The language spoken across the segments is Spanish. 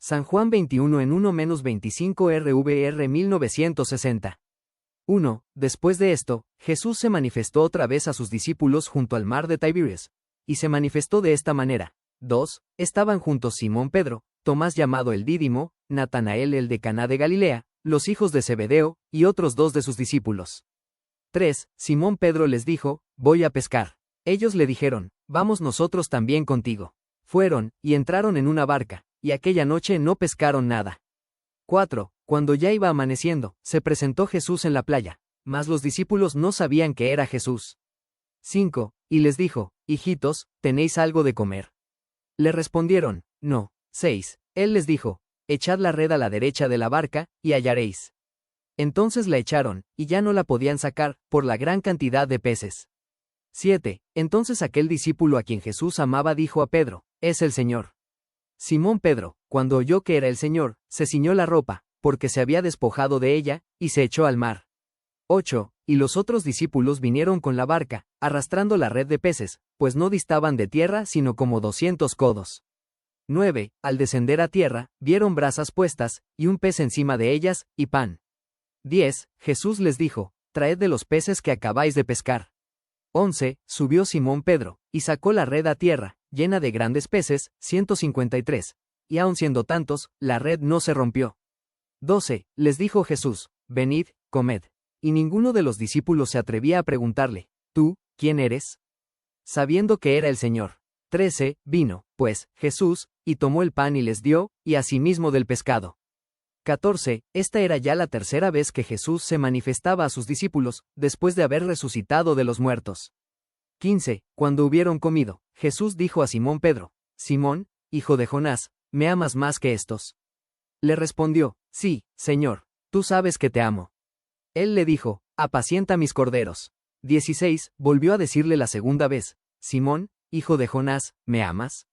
San Juan 21 en 1-25 RVR 1960. 1. Después de esto, Jesús se manifestó otra vez a sus discípulos junto al mar de Tiberias, y se manifestó de esta manera. 2. Estaban juntos Simón Pedro, Tomás llamado el Dídimo, Natanael el de Caná de Galilea, los hijos de Zebedeo, y otros 2 de sus discípulos. 3. Simón Pedro les dijo, voy a pescar. Ellos le dijeron, vamos nosotros también contigo. Fueron, y entraron en una barca, y aquella noche no pescaron nada. 4. Cuando ya iba amaneciendo, se presentó Jesús en la playa, mas los discípulos no sabían que era Jesús. 5. Y les dijo, hijitos, ¿tenéis algo de comer? Le respondieron, no. 6. Él les dijo, echad la red a la derecha de la barca, y hallaréis. Entonces la echaron, y ya no la podían sacar, por la gran cantidad de peces. 7. Entonces aquel discípulo a quien Jesús amaba dijo a Pedro, es el Señor. Simón Pedro, cuando oyó que era el Señor, se ciñó la ropa, porque se había despojado de ella, y se echó al mar. 8. Y los otros discípulos vinieron con la barca, arrastrando la red de peces, pues no distaban de tierra sino como 200 codos. 9. Al descender a tierra, vieron brasas puestas, y un pez encima de ellas, y pan. 10. Jesús les dijo, traed de los peces que acabáis de pescar. 11. Subió Simón Pedro, y sacó la red a tierra, llena de grandes peces, 153. Y aun siendo tantos, la red no se rompió. 12. Les dijo Jesús, venid, comed. Y ninguno de los discípulos se atrevía a preguntarle, ¿tú, quién eres? Sabiendo que era el Señor. 13. Vino, pues, Jesús, y tomó el pan y les dio, y asimismo del pescado. 14. Esta era ya la tercera vez que Jesús se manifestaba a sus discípulos, después de haber resucitado de los muertos. 15. Cuando hubieron comido, Jesús dijo a Simón Pedro, Simón, hijo de Jonás, ¿me amas más que estos? Le respondió, sí, Señor, tú sabes que te amo. Él le dijo, apacienta mis corderos. 16. Volvió a decirle la segunda vez, Simón, hijo de Jonás, ¿me amas?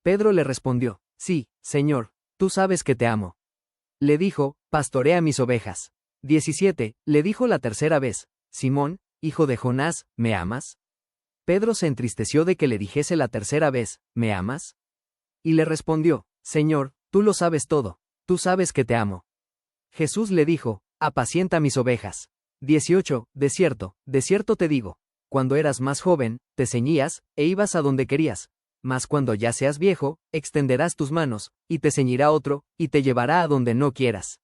Pedro le respondió, sí, Señor, tú sabes que te amo. Le dijo, pastorea mis ovejas. 17. Le dijo la tercera vez, Simón, hijo de Jonás, ¿me amas? Pedro se entristeció de que le dijese la tercera vez, ¿me amas? Y le respondió, Señor, tú lo sabes todo, tú sabes que te amo. Jesús le dijo, apacienta mis ovejas. 18. De cierto te digo, cuando eras más joven, te ceñías, e ibas a donde querías. Mas cuando ya seas viejo, extenderás tus manos, y te ceñirá otro, y te llevará a donde no quieras.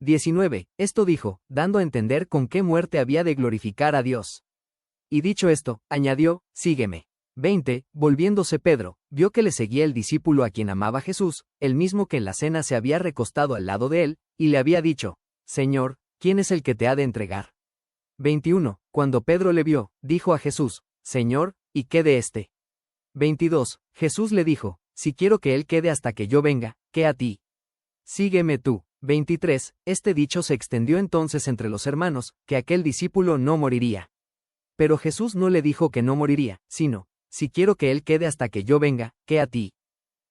19. Esto dijo, dando a entender con qué muerte había de glorificar a Dios. Y dicho esto, añadió, sígueme. 20. Volviéndose Pedro, vio que le seguía el discípulo a quien amaba Jesús, el mismo que en la cena se había recostado al lado de él, y le había dicho, Señor, ¿quién es el que te ha de entregar? 21. Cuando Pedro le vio, dijo a Jesús, Señor, ¿y qué de este? 22. Jesús le dijo, si quiero que él quede hasta que yo venga, ¿qué a ti? Sígueme tú. 23. Este dicho se extendió entonces entre los hermanos, que aquel discípulo no moriría. Pero Jesús no le dijo que no moriría, sino, si quiero que él quede hasta que yo venga, ¿qué a ti?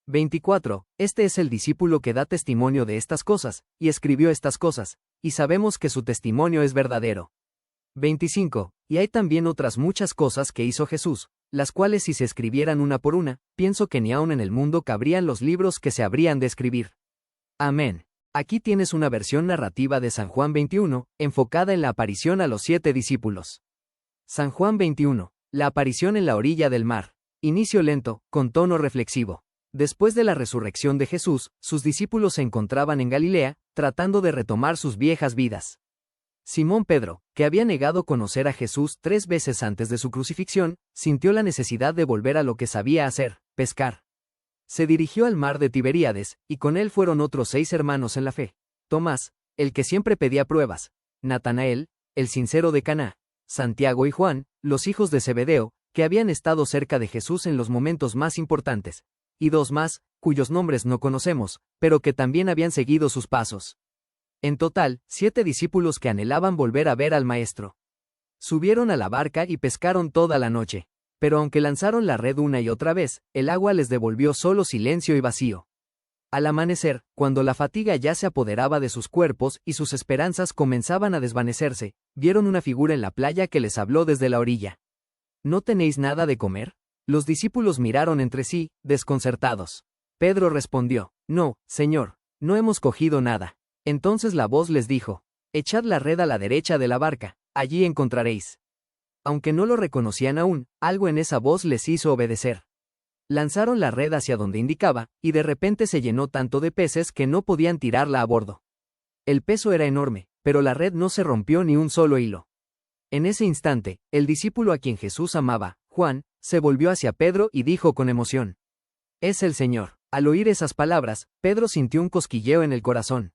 24. Este es el discípulo que da testimonio de estas cosas, y escribió estas cosas, y sabemos que su testimonio es verdadero. 25. Y hay también otras muchas cosas que hizo Jesús, las cuales si se escribieran una por una, pienso que ni aun en el mundo cabrían los libros que se habrían de escribir. Amén. Aquí tienes una versión narrativa de San Juan 21, enfocada en la aparición a los 7 discípulos. San Juan 21. La aparición en la orilla del mar. Inicio lento, con tono reflexivo. Después de la resurrección de Jesús, sus discípulos se encontraban en Galilea, tratando de retomar sus viejas vidas. Simón Pedro, que había negado conocer a Jesús 3 veces antes de su crucifixión, sintió la necesidad de volver a lo que sabía hacer, pescar. Se dirigió al mar de Tiberíades, y con él fueron otros 6 hermanos en la fe. Tomás, el que siempre pedía pruebas, Natanael, el sincero de Caná, Santiago y Juan, los hijos de Zebedeo, que habían estado cerca de Jesús en los momentos más importantes, y 2 más, cuyos nombres no conocemos, pero que también habían seguido sus pasos. En total, 7 discípulos que anhelaban volver a ver al Maestro. Subieron a la barca y pescaron toda la noche. Pero aunque lanzaron la red una y otra vez, el agua les devolvió solo silencio y vacío. Al amanecer, cuando la fatiga ya se apoderaba de sus cuerpos y sus esperanzas comenzaban a desvanecerse, vieron una figura en la playa que les habló desde la orilla. ¿No tenéis nada de comer? Los discípulos miraron entre sí, desconcertados. Pedro respondió, no, Señor, no hemos cogido nada. Entonces la voz les dijo, echad la red a la derecha de la barca, allí encontraréis. Aunque no lo reconocían aún, algo en esa voz les hizo obedecer. Lanzaron la red hacia donde indicaba, y de repente se llenó tanto de peces que no podían tirarla a bordo. El peso era enorme, pero la red no se rompió ni un solo hilo. En ese instante, el discípulo a quien Jesús amaba, Juan, se volvió hacia Pedro y dijo con emoción, «Es el Señor». Al oír esas palabras, Pedro sintió un cosquilleo en el corazón.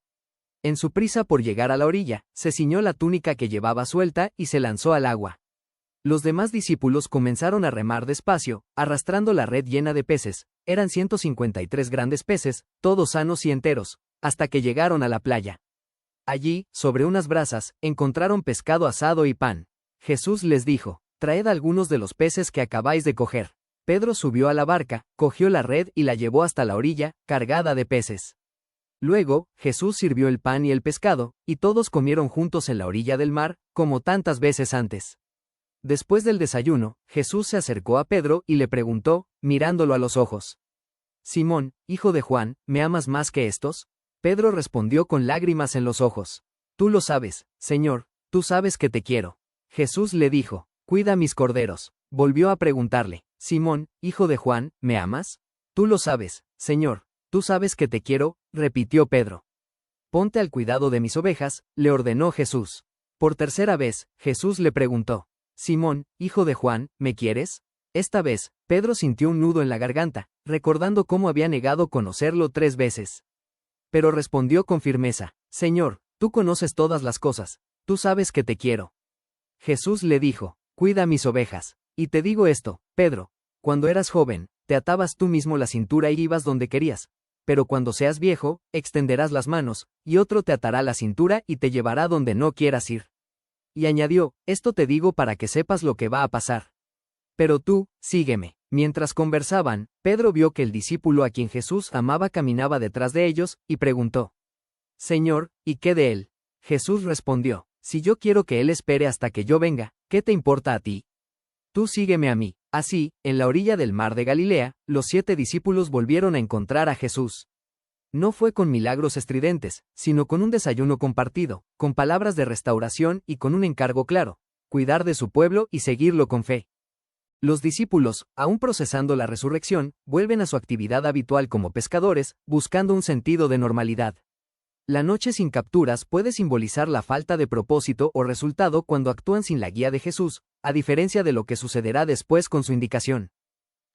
En su prisa por llegar a la orilla, se ciñó la túnica que llevaba suelta y se lanzó al agua. Los demás discípulos comenzaron a remar despacio, arrastrando la red llena de peces. Eran 153 grandes peces, todos sanos y enteros, hasta que llegaron a la playa. Allí, sobre unas brasas, encontraron pescado asado y pan. Jesús les dijo, «Traed algunos de los peces que acabáis de coger». Pedro subió a la barca, cogió la red y la llevó hasta la orilla, cargada de peces. Luego, Jesús sirvió el pan y el pescado, y todos comieron juntos en la orilla del mar, como tantas veces antes. Después del desayuno, Jesús se acercó a Pedro y le preguntó, mirándolo a los ojos, «Simón, hijo de Juan, ¿me amas más que estos?». Pedro respondió con lágrimas en los ojos, «Tú lo sabes, Señor, tú sabes que te quiero». Jesús le dijo, «Cuida mis corderos». Volvió a preguntarle, «Simón, hijo de Juan, ¿me amas?». «Tú lo sabes, Señor, tú sabes que te quiero», repitió Pedro. «Ponte al cuidado de mis ovejas», le ordenó Jesús. Por tercera vez, Jesús le preguntó, «Simón, hijo de Juan, ¿me quieres?». Esta vez, Pedro sintió un nudo en la garganta, recordando cómo había negado conocerlo 3 veces. Pero respondió con firmeza, «Señor, tú conoces todas las cosas, tú sabes que te quiero». Jesús le dijo, «Cuida mis ovejas. Y te digo esto, Pedro, cuando eras joven, te atabas tú mismo la cintura y ibas donde querías. Pero cuando seas viejo, extenderás las manos, y otro te atará la cintura y te llevará donde no quieras ir». Y añadió, «Esto te digo para que sepas lo que va a pasar. Pero tú, sígueme». Mientras conversaban, Pedro vio que el discípulo a quien Jesús amaba caminaba detrás de ellos, y preguntó, «Señor, ¿y qué de él?». Jesús respondió, «Si yo quiero que él espere hasta que yo venga, ¿qué te importa a ti? Tú sígueme a mí». Así, en la orilla del mar de Galilea, los 7 discípulos volvieron a encontrar a Jesús. No fue con milagros estridentes, sino con un desayuno compartido, con palabras de restauración y con un encargo claro, cuidar de su pueblo y seguirlo con fe. Los discípulos, aún procesando la resurrección, vuelven a su actividad habitual como pescadores, buscando un sentido de normalidad. La noche sin capturas puede simbolizar la falta de propósito o resultado cuando actúan sin la guía de Jesús, a diferencia de lo que sucederá después con su indicación.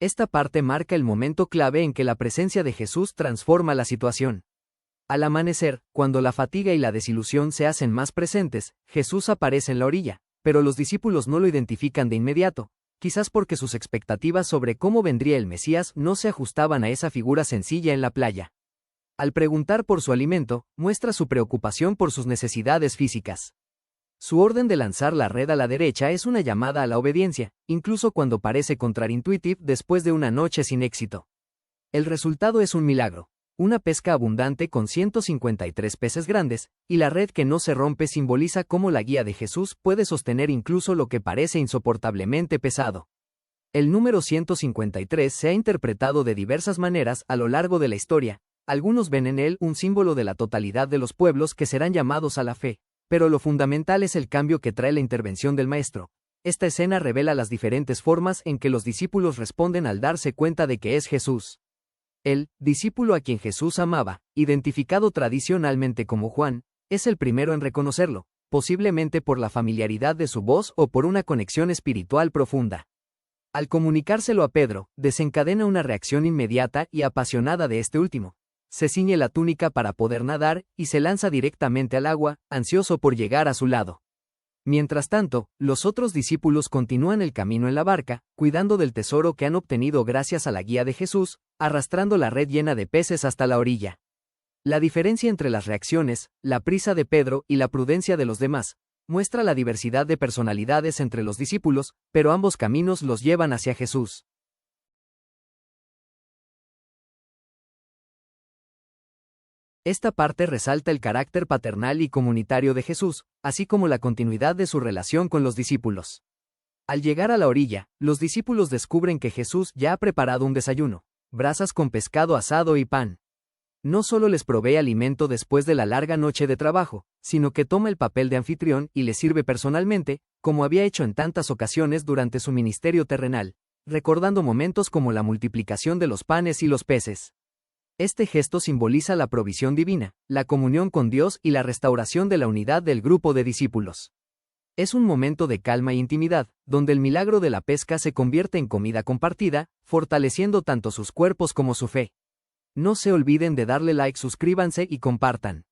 Esta parte marca el momento clave en que la presencia de Jesús transforma la situación. Al amanecer, cuando la fatiga y la desilusión se hacen más presentes, Jesús aparece en la orilla, pero los discípulos no lo identifican de inmediato, quizás porque sus expectativas sobre cómo vendría el Mesías no se ajustaban a esa figura sencilla en la playa. Al preguntar por su alimento, muestra su preocupación por sus necesidades físicas. Su orden de lanzar la red a la derecha es una llamada a la obediencia, incluso cuando parece contraintuitivo después de una noche sin éxito. El resultado es un milagro, una pesca abundante con 153 peces grandes, y la red que no se rompe simboliza cómo la guía de Jesús puede sostener incluso lo que parece insoportablemente pesado. El número 153 se ha interpretado de diversas maneras a lo largo de la historia. Algunos ven en él un símbolo de la totalidad de los pueblos que serán llamados a la fe, pero lo fundamental es el cambio que trae la intervención del Maestro. Esta escena revela las diferentes formas en que los discípulos responden al darse cuenta de que es Jesús. El discípulo a quien Jesús amaba, identificado tradicionalmente como Juan, es el primero en reconocerlo, posiblemente por la familiaridad de su voz o por una conexión espiritual profunda. Al comunicárselo a Pedro, desencadena una reacción inmediata y apasionada de este último. Se ciñe la túnica para poder nadar y se lanza directamente al agua, ansioso por llegar a su lado. Mientras tanto, los otros discípulos continúan el camino en la barca, cuidando del tesoro que han obtenido gracias a la guía de Jesús, arrastrando la red llena de peces hasta la orilla. La diferencia entre las reacciones, la prisa de Pedro y la prudencia de los demás, muestra la diversidad de personalidades entre los discípulos, pero ambos caminos los llevan hacia Jesús. Esta parte resalta el carácter paternal y comunitario de Jesús, así como la continuidad de su relación con los discípulos. Al llegar a la orilla, los discípulos descubren que Jesús ya ha preparado un desayuno. brasas con pescado asado y pan. No solo les provee alimento después de la larga noche de trabajo, sino que toma el papel de anfitrión y les sirve personalmente, como había hecho en tantas ocasiones durante su ministerio terrenal, recordando momentos como la multiplicación de los panes y los peces. Este gesto simboliza la provisión divina, la comunión con Dios y la restauración de la unidad del grupo de discípulos. Es un momento de calma e intimidad, donde el milagro de la pesca se convierte en comida compartida, fortaleciendo tanto sus cuerpos como su fe. No se olviden de darle like, suscríbanse y compartan.